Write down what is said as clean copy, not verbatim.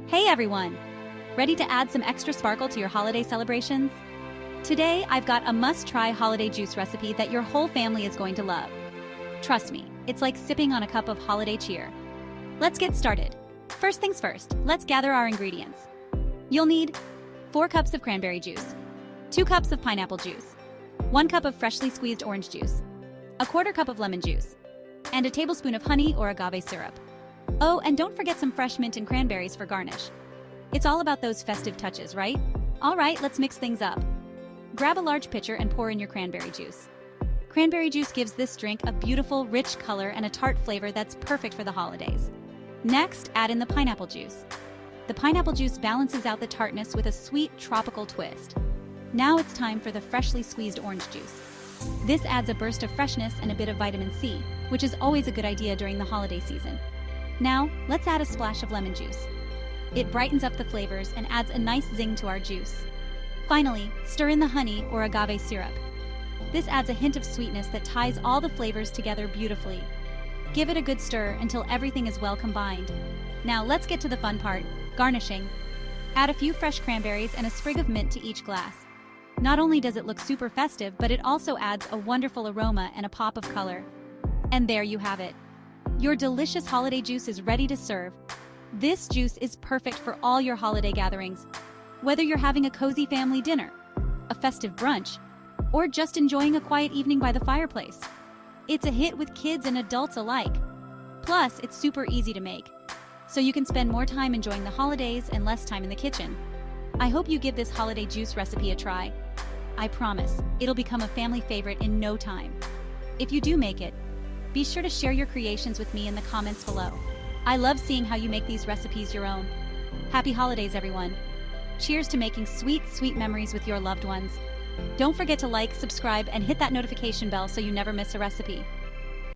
Hey everyone! Ready to add some extra sparkle to your holiday celebrations? Today, I've got a must-try holiday juice recipe that your whole family is going to love. Trust me, it's like sipping on a cup of holiday cheer. Let's get started. First things first, let's gather our ingredients. You'll need 4 cups of cranberry juice, 2 cups of pineapple juice, 1 cup of freshly squeezed orange juice, a 1/4 cup of lemon juice, and a tablespoon of honey or agave syrup. Oh, and don't forget some fresh mint and cranberries for garnish. It's all about those festive touches, right? All right, let's mix things up. Grab a large pitcher and pour in your cranberry juice. Cranberry juice gives this drink a beautiful, rich color and a tart flavor that's perfect for the holidays. Next, add in the pineapple juice. The pineapple juice balances out the tartness with a sweet, tropical twist. Now it's time for the freshly squeezed orange juice. This adds a burst of freshness and a bit of vitamin C, which is always a good idea during the holiday season. Now, let's add a splash of lemon juice. It brightens up the flavors and adds a nice zing to our juice. Finally, stir in the honey or agave syrup. This adds a hint of sweetness that ties all the flavors together beautifully. Give it a good stir until everything is well combined. Now let's get to the fun part, garnishing. Add a few fresh cranberries and a sprig of mint to each glass. Not only does it look super festive, but it also adds a wonderful aroma and a pop of color. And there you have it. Your delicious holiday juice is ready to serve. This juice is perfect for all your holiday gatherings. Whether you're having a cozy family dinner, a festive brunch, or just enjoying a quiet evening by the fireplace, it's a hit with kids and adults alike. Plus, it's super easy to make, so you can spend more time enjoying the holidays and less time in the kitchen. I hope you give this holiday juice recipe a try. I promise, it'll become a family favorite in no time. If you do make it, be sure to share your creations with me in the comments below. I love seeing how you make these recipes your own. Happy holidays, everyone. Cheers to making sweet, sweet memories with your loved ones. Don't forget to like, subscribe, and hit that notification bell so you never miss a recipe.